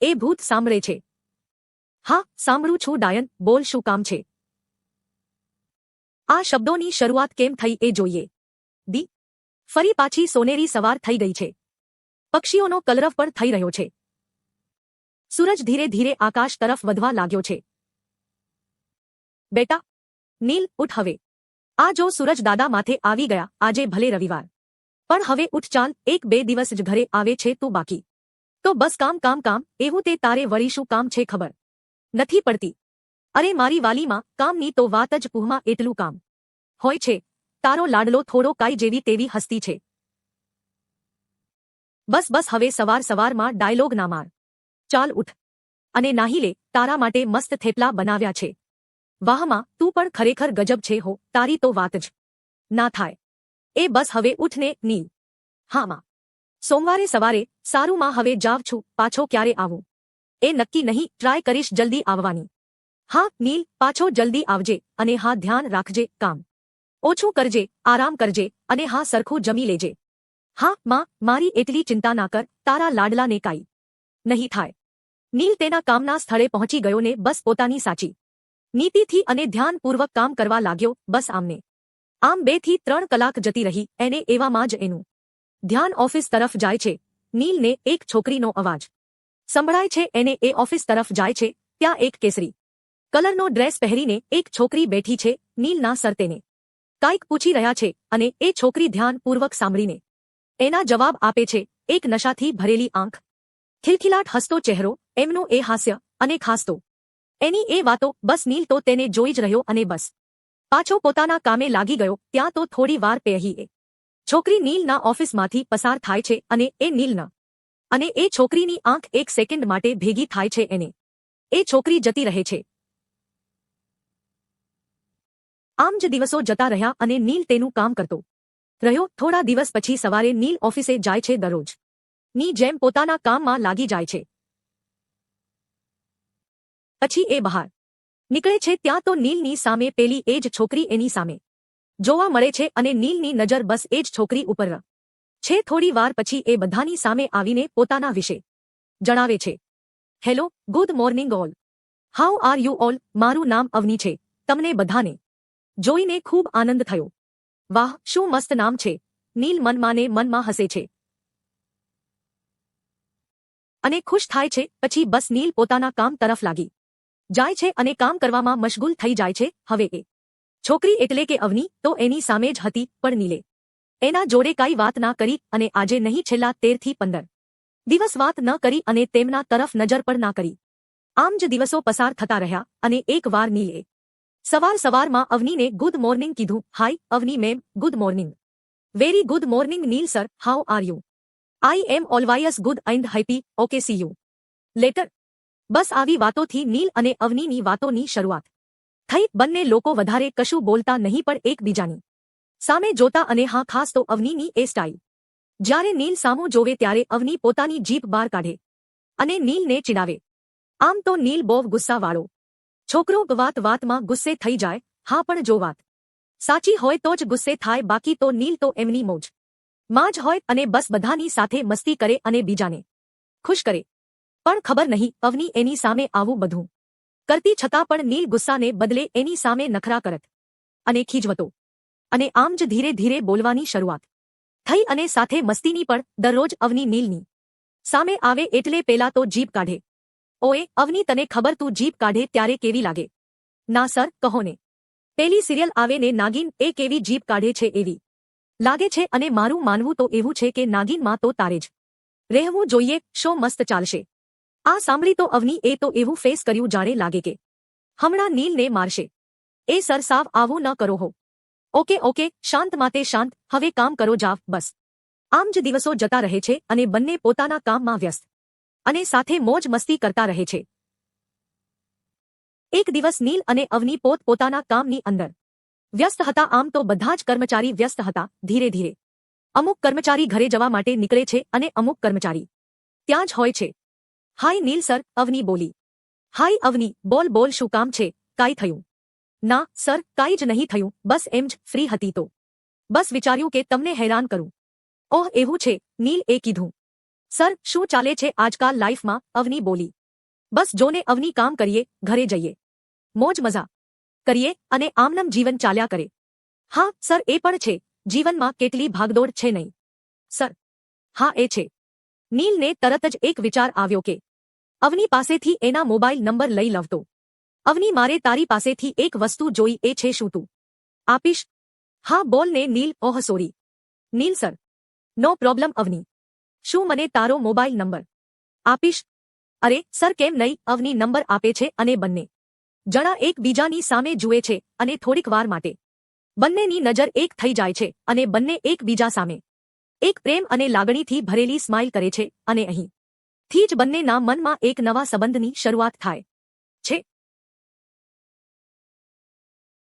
એ ભૂત સાંભળે છે? હા, સાંભળું છું ડાયન, બોલ શું કામ છે? આ શબ્દોની શરૂઆત કેમ થઈ એ જોઈએ. દી ફરી પાછી સોનેરી સવાર થઈ ગઈ છે. પક્ષીઓનો કલરવ પણ થઈ રહ્યો છે. સૂરજ ધીરે ધીરે આકાશ તરફ વધવા લાગ્યો છે. બેટા નીલ, ઉઠ હવે. આ જો સૂરજ દાદા માથે આવી ગયા. આજે ભલે રવિવાર, પણ હવે ઉઠ, ચાલ. 1-2 દિવસ જ ઘરે આવે છે તું બાકી. તો બસ કામ કામ કામ. એવું તે તારે વળી શું કામ છે ખબર નથી પડતી? અરે મારી વાલીમાં, કામની તો વાત જ પૂહમાં એટલું કામ હોય છે. તારો લાડલો થોડો કાઈ જેવી તેવી હસ્તી છે. બસ બસ હવે સવાર સવારમાં ડાયલોગ ના માર. ચાલ ઉઠ અને નાહી લે. તારા માટે મસ્ત થેપલા બનાવ્યા છે. વાહ માં, તું પણ ખરેખર ગજબ છે હો. તારી તો વાત જ ના થાય. એ બસ હવે ઉઠ ને નીલ. હા માં, સોમવારે સવારે. સારું માં, હવે જાવ છું. પાછો ક્યારે આવું એ નક્કી નહીં. ટ્રાય કરીશ જલ્દી આવવાની. હા નીલ, પાછો જલ્દી આવજે. અને હા, ધ્યાન રાખજે. કામ ઓછું કરજે, આરામ કરજે, અને હા, સરખું જમી લેજે. હા માં, મારી એટલી ચિંતા ના કર. તારા લાડલાને કાંઈ નહીં થાય. નીલ તેના કામના સ્થળે પહોંચી ગયો ને બસ પોતાની સાચી નીતિથી અને ધ્યાનપૂર્વક કામ કરવા લાગ્યો. બસ આમને આમ 2 થી 3 કલાક જતી રહી. એને એવામાં જ એનું ધ્યાન ઓફિસ તરફ જાય છે. નીલને એક છોકરીનો અવાજ સંભળાય છે. એને એ ઓફિસ તરફ જાય છે. ત્યાં એક કેસરી કલરનો ડ્રેસ પહેરીને એક છોકરી બેઠી છે. નીલના સર તેને કાંઈક પૂછી રહ્યા છે અને એ છોકરી ધ્યાનપૂર્વક સાંભળીને એના જવાબ આપે છે. એક નશાથી ભરેલી આંખ, ખિલખિલાટ હસતો ચહેરો, એમનું એ હાસ્ય, અને ખાસ તો એની એ વાતો. બસ નીલ તો તેને જોઈ જ રહ્યો અને બસ પાછો પોતાના કામે લાગી ગયો. ત્યાં તો થોડી વાર પહેલી એ છોકરી નીલના ઓફિસમાંથી પસાર થાય છે અને એ નીલના અને એ છોકરીની આંખ એક સેકન્ડ માટે ભેગી થાય છે. એને એ છોકરી જતી રહે છે. આમ જ દિવસો જતા રહ્યા અને નીલ તેનું કામ કરતો રહ્યો. થોડા દિવસ પછી સવારે નીલ ઓફિસે જાય છે. દરરોજ ની જેમ પોતાના કામમાં લાગી જાય છે. પછી એ બહાર નીકળે છે. ત્યાં તો નીલની સામે પેલી એ જ છોકરી એની સામે જોવા મળે છે અને નીલની નજર બસ એ જ છોકરી ઉપર છે. થોડી વાર પછી એ બધાની સામે આવીને પોતાના વિશે જણાવે છે. Hello, good morning all. How are you all? મારું નામ અવની છે. તમને બધાને જોઈને ખૂબ આનંદ થયો. વાહ, શું મસ્ત નામ છે. નીલ મનમાં ને મનમાં હસે છે અને ખુશ થાય છે. પછી બસ નીલ પોતાના કામ તરફ લાગી જાય છે અને કામ કરવામાં મશગુલ થઈ જાય છે. હવે એ છોકરી એટલે કે અવની તો એની સામે જ હતી, પણ નીલે એના જોડે કાંઈ વાત ના કરી અને આજે નહીં, છેલ્લા 13 થી 15 દિવસ વાત ન કરી અને તેમના તરફ નજર પણ ના કરી. આમ જ દિવસો પસાર થતા રહ્યા અને એક વાર નીલે સવાર સવારમાં અવનીને ગુડ મોર્નિંગ કીધું. Hi Avni ma'am, good morning. Very good morning Neel sir, how are you? I am always good and happy. Okay, see you later. બસ આવી વાતોથી નીલ અને અવનીની વાતોની શરૂઆત થઈ. બંને લોકો વધારે કશું બોલતા નહીં, પણ એકબીજાની સામે જોતા. અને હા, ખાસ તો અવનીની એ સ્ટાઇલ. જ્યારે નીલ સામું જોવે ત્યારે અવની પોતાની જીભ બહાર કાઢે અને નીલને ચીડાવે. આમ તો નીલ બહુ ગુસ્સાવાળો છોકરો, વાત વાતમાં ગુસ્સે થઈ જાય. હા, પણ જો વાત સાચી હોય તો જ ગુસ્સે થાય. બાકી તો નીલ તો એમની મોજ માં જ હોય અને બસ બધાની સાથે મસ્તી કરે અને બીજાને ખુશ કરે. પણ ખબર નહીં અવની એની સામે આવું બધું કરતી છતાં પણ નીલ ગુસ્સાને બદલે એની સામે નખરા કરત અને ખીજવતો. અને આમ જ ધીરે ધીરે બોલવાની શરૂઆત થઈ અને સાથે મસ્તીની પણ. દરરોજ અવની નીલની સામે આવે એટલે પેલા તો જીભ કાઢે. ઓએ અવની, તને ખબર તું જીભ કાઢે ત્યારે કેવી લાગે? ના સર, કહો ને. પેલી સિરિયલ આવે ને નાગિન, એ કેવી જીભ કાઢે છે એવી લાગે છે. અને મારું માનવું તો એવું છે કે નાગિનમાં તો તારે જ રહેવું જોઈએ. શો મસ્ત ચાલશે. આ સાંભળી તો અવની એ તો એવું ફેસ કર્યું જાણે લાગે કે હમણાં નીલને મારશે. એ સર, સાવ આવું ન કરો હો. ઓકે ઓકે, શાંત માતે શાંત. હવે કામ કરો જાવ બસ. આમ જ દિવસો જતા રહે છે અને બંને પોતાના કામમાં વ્યસ્ત અને સાથે મોજ મસ્તી કરતા રહે છે. એક દિવસ નીલ અને અવની પોતાના કામની અંદર વ્યસ્ત હતા. આમ તો બધા જ કર્મચારી વ્યસ્ત હતા. ધીરે ધીરે અમુક કર્મચારી ઘરે જવા માટે નીકળે છે અને અમુક કર્મચારી ત્યાં જ હોય છે. હાય નીલ સર, અવની બોલી. હાય અવની, બોલ બોલ, શું કામ છે? કાંઈ થયું? ના સર, કાંઈ જ નહીં થયું. બસ એમ જ ફ્રી હતી તો બસ વિચાર્યું કે તમને હેરાન કરું. ઓહ એવું છે? નીલ એ કીધું. સર શું ચાલે છે આજકાલ લાઈફમાં? અવની બોલી. બસ જોને અવની, કામ કરીએ, ઘરે જઈએ, મોજ મજા કરીએ અને આમનમ જીવન ચાલ્યા કરે. હા સર, એ પણ છે, જીવનમાં કેટલી ભાગદોડ છે નહીં? સર હા એ છે. નીલને તરત જ એક વિચાર આવ્યો કે અવની પાસેથી એના મોબાઈલ નંબર લઈ લવતો. અવની, મારે તારી પાસેથી એક વસ્તુ જોઈ, એ છે શું તું આપીશ? હા બોલ ને નીલ. ઓહ સોરી નીલ સર. નો પ્રોબ્લેમ અવની. શું મને તારો મોબાઈલ નંબર આપીશ? અરે સર કેમ નહીં. અવની નંબર આપે છે અને બંને જણા એકબીજાની સામે જુએ છે અને થોડીક વાર માટે બંનેની નજર એક થઈ જાય છે અને બંને એકબીજા સામે એક પ્રેમ અને લાગણીથી ભરેલી સ્માઇલ કરે છે અને અહીંથી જ બંનેના મનમાં એક નવા સંબંધની શરૂઆત થાય.